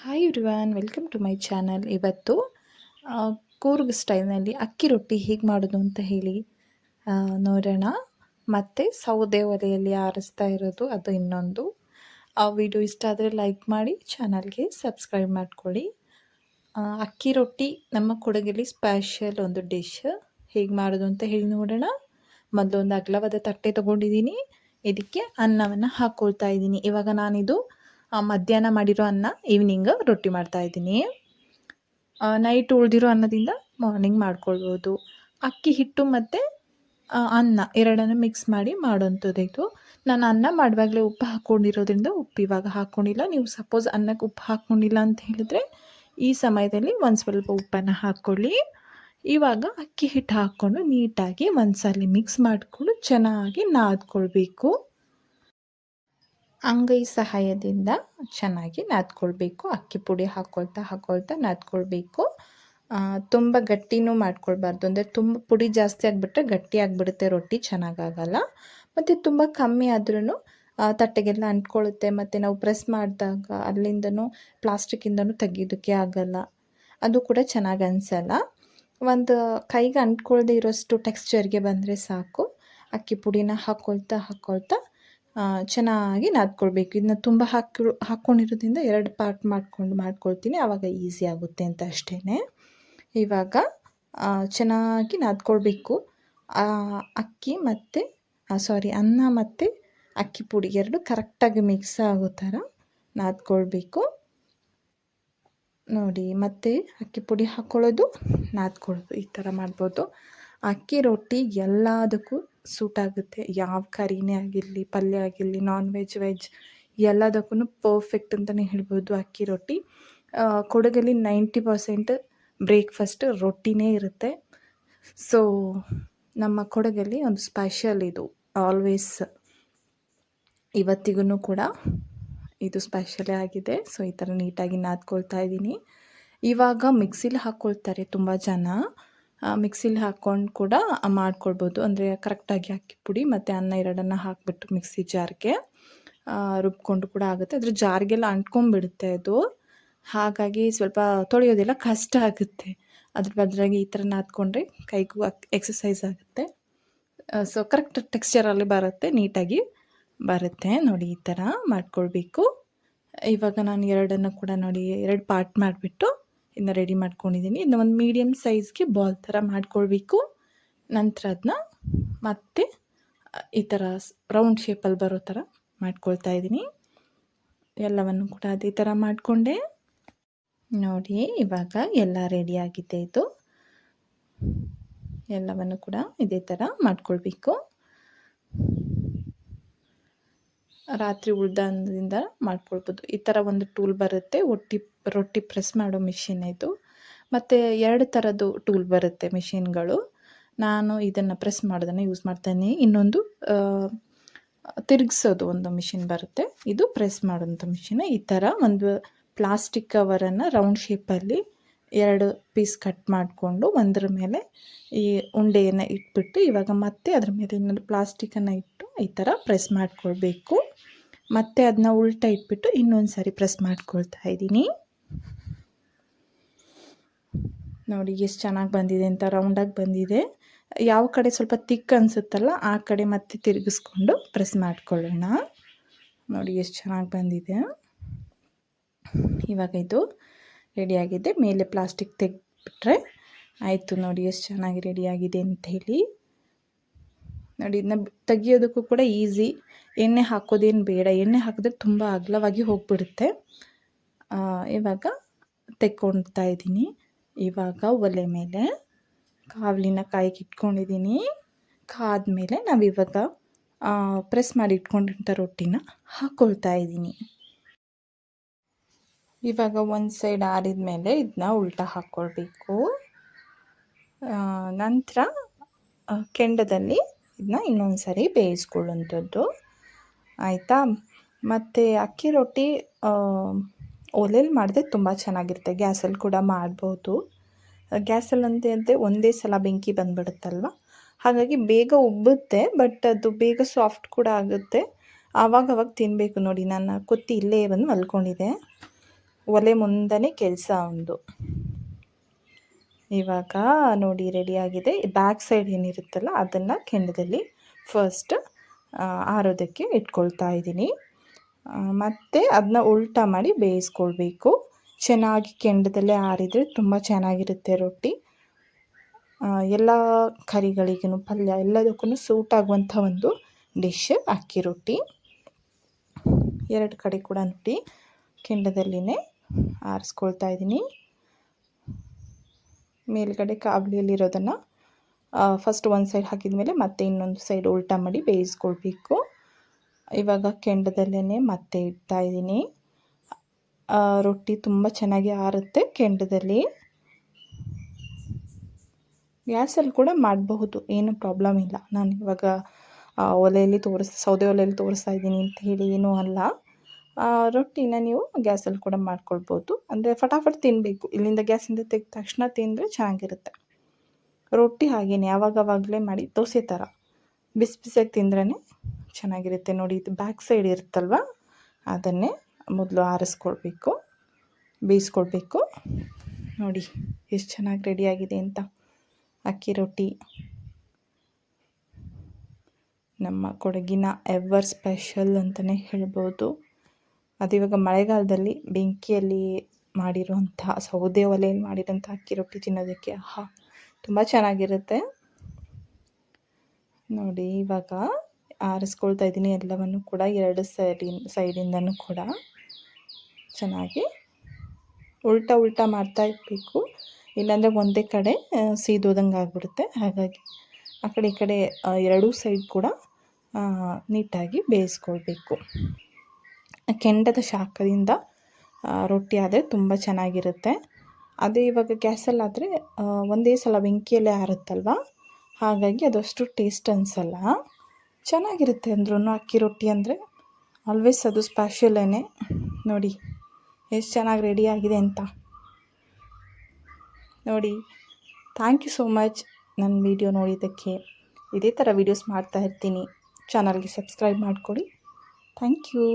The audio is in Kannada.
Hi everyone, welcome to my channel. ಇವತ್ತು ಆ, ಕೂರ್ಗ್ ಸ್ಟೈಲ್ನಲ್ಲಿ ಅಕ್ಕಿ ರೊಟ್ಟಿ ಹೇಗೆ ಮಾಡೋದು ಅಂತ ಹೇಳಿ ನೋಡೋಣ. ಮತ್ತು ಸೌದೆ ಒಲೆಯಲ್ಲಿ ಆರಿಸ್ತಾ ಇರೋದು ಅದು ಇನ್ನೊಂದು. ಆ ವಿಡಿಯೋ ಇಷ್ಟ ಆದರೆ ಲೈಕ್ ಮಾಡಿ, ಚಾನಲ್ಗೆ ಸಬ್ಸ್ಕ್ರೈಬ್ ಮಾಡ್ಕೊಳ್ಳಿ. ಅಕ್ಕಿ ರೊಟ್ಟಿ ನಮ್ಮ ಕೊಡಗಲ್ಲಿ ಸ್ಪೆಷಲ್ ಒಂದು ಡಿಶ್. ಹೇಗೆ ಮಾಡೋದು ಅಂತ ಹೇಳಿ ನೋಡೋಣ. ಮೊದಲೊಂದು ಅಗಲವಾದ ತಟ್ಟೆ ತೊಗೊಂಡಿದ್ದೀನಿ. ಇದಕ್ಕೆ ಅನ್ನವನ್ನು ಹಾಕ್ಕೊಳ್ತಾ ಇದ್ದೀನಿ. ಇವಾಗ ನಾನಿದು ಮಧ್ಯಾಹ್ನ ಮಾಡಿರೋ ಅನ್ನ ಈವ್ನಿಂಗ್ ರೊಟ್ಟಿ ಮಾಡ್ತಾಯಿದ್ದೀನಿ. ನೈಟ್ ಉಳಿದಿರೋ ಅನ್ನದಿಂದ ಮಾರ್ನಿಂಗ್ ಮಾಡ್ಕೊಳ್ಬೋದು. ಅಕ್ಕಿ ಹಿಟ್ಟು ಮತ್ತು ಅನ್ನ ಎರಡನ್ನು ಮಿಕ್ಸ್ ಮಾಡಿ ಮಾಡೋಂಥದ್ದು ಇದು. ನಾನು ಅನ್ನ ಮಾಡುವಾಗಲೇ ಉಪ್ಪು ಹಾಕ್ಕೊಂಡಿರೋದ್ರಿಂದ ಉಪ್ಪು ಇವಾಗ ಹಾಕ್ಕೊಂಡಿಲ್ಲ. ನೀವು ಸಪೋಸ್ ಅನ್ನಕ್ಕೆ ಉಪ್ಪು ಹಾಕ್ಕೊಂಡಿಲ್ಲ ಅಂತ ಹೇಳಿದರೆ ಈ ಸಮಯದಲ್ಲಿ ಒಂದು ಸ್ವಲ್ಪ ಉಪ್ಪನ್ನು ಹಾಕ್ಕೊಳ್ಳಿ. ಇವಾಗ ಅಕ್ಕಿ ಹಿಟ್ಟು ಹಾಕ್ಕೊಂಡು ನೀಟಾಗಿ ಒಂದ್ಸಲ ಮಿಕ್ಸ್ ಮಾಡಿಕೊಂಡು ಚೆನ್ನಾಗಿ ನಾದ್ಕೊಳ್ಬೇಕು. ಅಂಗೈ ಸಹಾಯದಿಂದ ಚೆನ್ನಾಗಿ ನಾದ್ಕೊಳ್ಬೇಕು. ಅಕ್ಕಿ ಪುಡಿ ಹಾಕ್ಕೊಳ್ತಾ ನಾದ್ಕೊಳ್ಬೇಕು. ತುಂಬ ಗಟ್ಟಿನೂ ಮಾಡ್ಕೊಳ್ಬಾರ್ದು. ಅಂದರೆ ತುಂಬ ಪುಡಿ ಜಾಸ್ತಿ ಆಗಿಬಿಟ್ರೆ ಗಟ್ಟಿ ಆಗಿಬಿಡುತ್ತೆ, ರೊಟ್ಟಿ ಚೆನ್ನಾಗಾಗಲ್ಲ. ಮತ್ತು ತುಂಬ ಕಮ್ಮಿ ಆದ್ರೂ ತಟ್ಟೆಗೆಲ್ಲ ಅಂಟ್ಕೊಳ್ಳುತ್ತೆ. ಮತ್ತು ನಾವು ಪ್ರೆಸ್ ಮಾಡಿದಾಗ ಅಲ್ಲಿಂದನೂ ಪ್ಲಾಸ್ಟಿಕ್ಕಿಂದನೂ ತೆಗಿಯೋದಕ್ಕೆ ಆಗಲ್ಲ. ಅದು ಕೂಡ ಚೆನ್ನಾಗಿ ಅನಿಸಲ್ಲ. ಒಂದು ಕೈಗೆ ಅಂಟ್ಕೊಳ್ಳದೆ ಇರೋಷ್ಟು ಟೆಕ್ಸ್ಚರ್ಗೆ ಬಂದರೆ ಸಾಕು. ಅಕ್ಕಿ ಪುಡಿನ ಹಾಕ್ಕೊಳ್ತಾ ಚೆನ್ನಾಗಿ ನಾದ್ಕೊಳ್ಬೇಕು. ಇದನ್ನ ತುಂಬ ಹಾಕ್ಕೊಂಡಿರೋದ್ರಿಂದ 2 ಪಾರ್ಟ್ ಮಾಡ್ಕೊಳ್ತೀನಿ. ಆವಾಗ ಈಸಿ ಆಗುತ್ತೆ ಅಂತ ಅಷ್ಟೇ. ಇವಾಗ ಚೆನ್ನಾಗಿ ನಾದ್ಕೊಳ್ಬೇಕು. ಅಕ್ಕಿ ಮತ್ತು ಅನ್ನ ಮತ್ತು ಅಕ್ಕಿ ಪುಡಿ 2 ಕರೆಕ್ಟಾಗಿ ಮಿಕ್ಸ್ ಆಗೋ ಥರ ನಾದ್ಕೊಳ್ಬೇಕು. ನೋಡಿ, ಮತ್ತೆ ಅಕ್ಕಿ ಪುಡಿ ಹಾಕ್ಕೊಳ್ಳೋದು, ನಾದ್ಕೊಳ್ಳೋದು, ಈ ಥರ ಮಾಡ್ಬೋದು. ಅಕ್ಕಿ ರೊಟ್ಟಿ ಎಲ್ಲದಕ್ಕೂ ಸೂಟ್ ಆಗುತ್ತೆ. ಯಾವ ಕರಿನೇ ಆಗಿರಲಿ, ಪಲ್ಯ ಆಗಿರಲಿ, ನಾನ್ ವೆಜ್, ವೆಜ್ ಎಲ್ಲದಕ್ಕೂ ಪರ್ಫೆಕ್ಟ್ ಅಂತಲೇ ಹೇಳ್ಬೋದು ಅಕ್ಕಿ ರೊಟ್ಟಿ. ಕೊಡಗಲ್ಲಿ 90% ಬ್ರೇಕ್ಫಾಸ್ಟ್ ರೊಟ್ಟಿನೇ ಇರುತ್ತೆ. ಸೊ ನಮ್ಮ ಕೊಡಗಲ್ಲಿ ಒಂದು ಸ್ಪೆಷಲ್ ಇದು, ಆಲ್ವೇಸ್ ಇವತ್ತಿಗೂ ಕೂಡ ಇದು ಸ್ಪೆಷಲೇ ಆಗಿದೆ. ಸೊ ಈ ಥರ ನೀಟಾಗಿ ನಾದ್ಕೊಳ್ತಾ ಇದ್ದೀನಿ. ಇವಾಗ ಮಿಕ್ಸಿಲಿ ಹಾಕ್ಕೊಳ್ತಾರೆ ತುಂಬ ಜನ. ಮಿಕ್ಸಿಲಿ ಹಾಕ್ಕೊಂಡು ಕೂಡ ಮಾಡ್ಕೊಳ್ಬೋದು. ಅಂದರೆ ಕರೆಕ್ಟಾಗಿ ಅಕ್ಕಿ ಪುಡಿ ಮತ್ತು ಅನ್ನ ಎರಡನ್ನು ಹಾಕಿಬಿಟ್ಟು ಮಿಕ್ಸಿ ಜಾರ್ಗೆ ರುಬ್ಕೊಂಡು ಕೂಡ ಆಗುತ್ತೆ. ಅದ್ರ ಜಾರ್ಗೆಲ್ಲ ಅಂಟ್ಕೊಂಡ್ಬಿಡುತ್ತೆ ಅದು. ಹಾಗಾಗಿ ಸ್ವಲ್ಪ ತೊಳೆಯೋದೆಲ್ಲ ಕಷ್ಟ ಆಗುತ್ತೆ. ಅದ್ರ ಬದಲಾಗಿ ಈ ಥರ ನಾದ್ಕೊಂಡ್ರೆ ಕೈಗೂ ಎಕ್ಸಸೈಸ್ ಆಗುತ್ತೆ. ಸೊ ಕರೆಕ್ಟ್ ಟೆಕ್ಸ್ಚರಲ್ಲಿ ಬರುತ್ತೆ, ನೀಟಾಗಿ ಬರುತ್ತೆ. ನೋಡಿ, ಈ ಥರ ಮಾಡ್ಕೊಳ್ಬೇಕು. ಇವಾಗ ನಾನು ಎರಡನ್ನು ಕೂಡ ನೋಡಿ 2 ಪಾರ್ಟ್ ಮಾಡಿಬಿಟ್ಟು ಇದನ್ನ ರೆಡಿ ಮಾಡ್ಕೊಂಡಿದ್ದೀನಿ. ಇದನ್ನ ಒಂದು ಮೀಡಿಯಮ್ ಸೈಜ್ಗೆ ಬಾಲ್ ಥರ ಮಾಡ್ಕೊಳ್ಬೇಕು. ನಂತರ ಅದನ್ನ ಮತ್ತೆ ಈ ಥರ ರೌಂಡ್ ಶೇಪಲ್ಲಿ ಬರೋ ಥರ ಮಾಡ್ಕೊಳ್ತಾ ಇದ್ದೀನಿ. ಎಲ್ಲವನ್ನು ಕೂಡ ಅದೇ ಥರ ಮಾಡಿಕೊಂಡೆ. ನೋಡಿ, ಇವಾಗ ಎಲ್ಲ ರೆಡಿಯಾಗಿದೆ. ಇದು ಎಲ್ಲವನ್ನು ಕೂಡ ಇದೇ ಥರ ಮಾಡ್ಕೊಳ್ಬೇಕು. ರಾತ್ರಿ ಉಳ್ದ ಅನ್ನದಿಂದ ಮಾಡ್ಕೊಳ್ಬೋದು. ಈ ಥರ ಒಂದು ಟೂಲ್ ಬರುತ್ತೆ, ರೊಟ್ಟಿ ಪ್ರೆಸ್ ಮಾಡೋ ಮಿಷಿನ್ ಇದು. ಮತ್ತು 2 ಥರದ್ದು ಟೂಲ್ ಬರುತ್ತೆ ಮಿಷಿನ್ಗಳು. ನಾನು ಇದನ್ನು ಪ್ರೆಸ್ ಮಾಡೋದನ್ನು ಯೂಸ್ ಮಾಡ್ತಾಯಿದ್ದೀನಿ. ಇನ್ನೊಂದು ತಿರುಗಿಸೋದು ಒಂದು ಮಿಷಿನ್ ಬರುತ್ತೆ. ಇದು ಪ್ರೆಸ್ ಮಾಡೋಂಥ ಮಿಷಿನ್. ಈ ಥರ ಒಂದು ಪ್ಲಾಸ್ಟಿಕ್ ಕವರನ್ನು ರೌಂಡ್ ಶೇಪಲ್ಲಿ 2 ಪೀಸ್ ಕಟ್ ಮಾಡಿಕೊಂಡು ಒಂದರ ಮೇಲೆ ಈ ಉಂಡೆಯನ್ನು ಇಟ್ಬಿಟ್ಟು ಇವಾಗ ಮತ್ತೆ ಅದ್ರ ಮೇಲೆ ಇನ್ನೊಂದು ಪ್ಲಾಸ್ಟಿಕ್ಕನ್ನು ಇಟ್ಟು ಈ ಥರ ಪ್ರೆಸ್ ಮಾಡ್ಕೊಳ್ಬೇಕು. ಮತ್ತು ಅದನ್ನ ಉಲ್ಟಾ ಇಟ್ಬಿಟ್ಟು ಇನ್ನೊಂದು ಸಾರಿ ಪ್ರೆಸ್ ಮಾಡ್ಕೊಳ್ತಾ ಇದ್ದೀನಿ. ನೋಡಿ ಎಷ್ಟು ಚೆನ್ನಾಗಿ ಬಂದಿದೆ ಅಂತ, ರೌಂಡಾಗಿ ಬಂದಿದೆ. ಯಾವ ಕಡೆ ಸ್ವಲ್ಪ ತಿಕ್ ಅನಿಸುತ್ತಲ್ಲ ಆ ಕಡೆ ಮತ್ತೆ ತಿರುಗಿಸ್ಕೊಂಡು ಪ್ರೆಸ್ ಮಾಡ್ಕೊಳ್ಳೋಣ. ನೋಡಿ ಎಷ್ಟು ಚೆನ್ನಾಗಿ ಬಂದಿದೆ. ಇವಾಗ ಇದು ರೆಡಿಯಾಗಿದೆ. ಮೇಲೆ ಪ್ಲಾಸ್ಟಿಕ್ ತೆಗೆದ್ಬಿಟ್ರೆ ಆಯಿತು. ನೋಡಿ ಎಷ್ಟು ಚೆನ್ನಾಗಿ ರೆಡಿಯಾಗಿದೆ ಅಂಥೇಳಿ. ನೋಡಿ, ಇದನ್ನ ತೆಗಿಯೋದಕ್ಕೂ ಕೂಡ ಈಸಿ. ಎಣ್ಣೆ ಹಾಕೋದೇನು ಬೇಡ. ಎಣ್ಣೆ ಹಾಕಿದ್ರೆ ತುಂಬ ಅಗಲವಾಗಿ ಹೋಗಿಬಿಡುತ್ತೆ. ಇವಾಗ ತೆಕ್ಕೊಳ್ತಾ ಇದ್ದೀನಿ. ಇವಾಗ ಒಲೆ ಮೇಲೆ ಕಾವಲಿನ ಕಾಯಿಗೆ ಇಟ್ಕೊಂಡಿದ್ದೀನಿ. ಕಾದ್ಮೇಲೆ ನಾವಿವಾಗ ಪ್ರೆಸ್ ಮಾಡಿ ಇಟ್ಕೊಂಡಿರೋಂಥ ರೊಟ್ಟಿನ ಹಾಕ್ಕೊಳ್ತಾ ಇದ್ದೀನಿ. ಇವಾಗ ಒಂದು ಸೈಡ್ ಆರಿದ ಮೇಲೆ ಇದನ್ನ ಉಲ್ಟಾ ಹಾಕ್ಕೊಳ್ಬೇಕು. ನಂತರ ಕೆಂಡದಲ್ಲಿ ಇದನ್ನ ಇನ್ನೊಂದು ಸಾರಿ ಬೇಯಿಸ್ಕೊಳ್ಳುವಂಥದ್ದು, ಆಯಿತಾ. ಮತ್ತು ಅಕ್ಕಿ ರೊಟ್ಟಿ ಒಲೆಯಲ್ಲಿ ಮಾಡಿದ್ರೆ ತುಂಬ ಚೆನ್ನಾಗಿರುತ್ತೆ. ಗ್ಯಾಸಲ್ಲಿ ಕೂಡ ಮಾಡ್ಬೋದು. ಗ್ಯಾಸಲ್ಲಿ ಅಂತೆ ಒಂದೇ ಸಲ ಬೆಂಕಿ ಬಂದುಬಿಡುತ್ತಲ್ವ, ಹಾಗಾಗಿ ಬೇಗ ಉಬ್ಬುತ್ತೆ. ಬಟ್ ಅದು ಬೇಗ ಸಾಫ್ಟ್ ಕೂಡ ಆಗುತ್ತೆ. ಆವಾಗವಾಗ ತಿನ್ನಬೇಕು. ನೋಡಿ, ನನ್ನ ಕುತ್ತಿ ಇಲ್ಲೇ ಬಂದು ಮಲ್ಕೊಂಡಿದೆ. ಒಲೆ ಮುಂದೆನೇ ಕೆಲಸ ಒಂದು. ಇವಾಗ ನೋಡಿ ರೆಡಿಯಾಗಿದೆ. ಬ್ಯಾಕ್ ಸೈಡ್ ಏನಿರುತ್ತಲ್ಲ ಅದನ್ನು ಕೆಂಡದಲ್ಲಿ ಫಸ್ಟ್ ಆರೋದಕ್ಕೆ ಇಟ್ಕೊಳ್ತಾ ಇದ್ದೀನಿ. ಮತ್ತು ಅದನ್ನ ಉಲ್ಟಾ ಮಾಡಿ ಬೇಯಿಸ್ಕೊಳ್ಬೇಕು. ಚೆನ್ನಾಗಿ ಕೆಂಡದಲ್ಲೇ ಆರಿದರೆ ತುಂಬ ಚೆನ್ನಾಗಿರುತ್ತೆ ರೊಟ್ಟಿ. ಎಲ್ಲ ಕರಿಗಳಿಗೂ ಪಲ್ಯ ಎಲ್ಲದಕ್ಕೂ ಸೂಟ್ ಆಗುವಂಥ ಒಂದು ಡಿಶ್ ಅಕ್ಕಿ ರೊಟ್ಟಿ. 2 ಕಡೆ ಕೂಡ ನೋಡಿ ಕೆಂಡದಲ್ಲಿನೇ ಆರಿಸ್ಕೊಳ್ತಾ ಇದ್ದೀನಿ. ಮೇಲ್ಗಡೆ ಕಾವಲಿಯಲ್ಲಿರೋದನ್ನು ಫಸ್ಟ್ ಒಂದು ಸೈಡ್ ಹಾಕಿದ ಮೇಲೆ ಮತ್ತೆ ಇನ್ನೊಂದು ಸೈಡ್ ಉಲ್ಟಾ ಮಾಡಿ ಬೇಯಿಸ್ಕೊಳ್ಬೇಕು. ಇವಾಗ ಕೆಂಡದಲ್ಲೇ ಮತ್ತೆ ಇಡ್ತಾ ಇದ್ದೀನಿ. ರೊಟ್ಟಿ ತುಂಬ ಚೆನ್ನಾಗಿ ಆರುತ್ತೆ ಕೆಂಡದಲ್ಲಿ. ಗ್ಯಾಸಲ್ಲಿ ಕೂಡ ಮಾಡಬಹುದು, ಏನು ಪ್ರಾಬ್ಲಮ್ ಇಲ್ಲ. ನಾನು ಇವಾಗ ಒಲೆಯಲ್ಲಿ ಸೌದೆ ಒಲೆಯಲ್ಲಿ ತೋರಿಸ್ತಾ ಇದ್ದೀನಿ ಅಂತ ಹೇಳಿ ಏನೂ ಅಲ್ಲ. ರೊಟ್ಟಿನ ನೀವು ಗ್ಯಾಸಲ್ಲಿ ಕೂಡ ಮಾಡ್ಕೊಳ್ಬೋದು. ಅಂದರೆ ಫಟಾಫಟ್ ತಿನ್ನಬೇಕು. ಇಲ್ಲಿಂದ ಗ್ಯಾಸಿಂದ ತೆಗೆದ ತಕ್ಷಣ ತಿಂದರೆ ಚೆನ್ನಾಗಿರುತ್ತೆ. ರೊಟ್ಟಿ ಹಾಗೇನೆ ಆವಾಗವಾಗಲೇ ಮಾಡಿ ದೋಸೆ ಥರ ಬಿಸಿ ಬಿಸಿಯಾಗಿ ತಿಂದ್ರೇ ಚೆನ್ನಾಗಿರುತ್ತೆ. ನೋಡಿ ಇದು ಬ್ಯಾಕ್ ಸೈಡ್ ಇರುತ್ತಲ್ವ ಅದನ್ನೇ ಮೊದಲು ಆರಿಸ್ಕೊಳ್ಬೇಕು, ಬೇಯಿಸ್ಕೊಳ್ಬೇಕು. ನೋಡಿ ಎಷ್ಟು ಚೆನ್ನಾಗಿ ರೆಡಿಯಾಗಿದೆ ಅಂತ ಅಕ್ಕಿ ರೊಟ್ಟಿ. ನಮ್ಮ ಕೊಡಗಿನ ಎವರ್ ಸ್ಪೆಷಲ್ ಅಂತಲೇ ಹೇಳ್ಬೋದು. ಅದು ಇವಾಗ ಮಳೆಗಾಲದಲ್ಲಿ ಬೆಂಕಿಯಲ್ಲಿ ಮಾಡಿರುವಂಥ ಸೌದೆ ಒಲೆಯಲ್ಲಿ ಮಾಡಿರೋಂಥ ಅಕ್ಕಿ ರೊಟ್ಟಿ ತಿನ್ನೋದಕ್ಕೆ ತುಂಬ ಚೆನ್ನಾಗಿರುತ್ತೆ. ನೋಡಿ ಇವಾಗ ಆರಿಸ್ಕೊಳ್ತಾ ಇದ್ದೀನಿ ಎಲ್ಲವನ್ನು ಕೂಡ. 2 ಸೈಡಿಂದನೂ ಕೂಡ ಚೆನ್ನಾಗಿ ಉಲ್ಟಾ ಮಾಡ್ತಾ ಇರಬೇಕು. ಇಲ್ಲಾಂದರೆ ಒಂದೇ ಕಡೆ ಸೀದೋದಂಗೆ ಆಗಿಬಿಡುತ್ತೆ. ಹಾಗಾಗಿ ಆ ಕಡೆ ಈ ಕಡೆ 2 ಸೈಡ್ ಕೂಡ ನೀಟಾಗಿ ಬೇಯಿಸ್ಕೊಳ್ಬೇಕು. ಕೆಂಡದ ಶಾಖದಿಂದ ರೊಟ್ಟಿ ಆದರೆ ತುಂಬ ಚೆನ್ನಾಗಿರುತ್ತೆ. ಅದೇ ಇವಾಗ ಗ್ಯಾಸಲ್ಲಾದರೆ ಒಂದೇ ಸಲ ಬೆಂಕಿಯಲ್ಲೇ ಆರುತ್ತಲ್ವ, ಹಾಗಾಗಿ ಅದಷ್ಟು ಟೇಸ್ಟ್ ಅನಿಸಲ್ಲ. ಚೆನ್ನಾಗಿರುತ್ತೆ ಅಂದ್ರೂ ಅಕ್ಕಿ ರೊಟ್ಟಿ ಅಂದರೆ ಆಲ್ವೇಸ್ ಅದು ಸ್ಪೆಷಲೇನೆ. ನೋಡಿ ಎಷ್ಟು ಚೆನ್ನಾಗಿ ರೆಡಿಯಾಗಿದೆ ಅಂತ. ನೋಡಿ, ಥ್ಯಾಂಕ್ ಯು ಸೋ ಮಚ್ ನನ್ನ ವಿಡಿಯೋ ನೋಡಿದ್ದಕ್ಕೆ. ಇದೇ ಥರ ವೀಡಿಯೋಸ್ ಮಾಡ್ತಾ ಇರ್ತೀನಿ. ಚಾನಲ್ಗೆ ಸಬ್ಸ್ಕ್ರೈಬ್ ಮಾಡ್ಕೊಳ್ಳಿ. Thank you.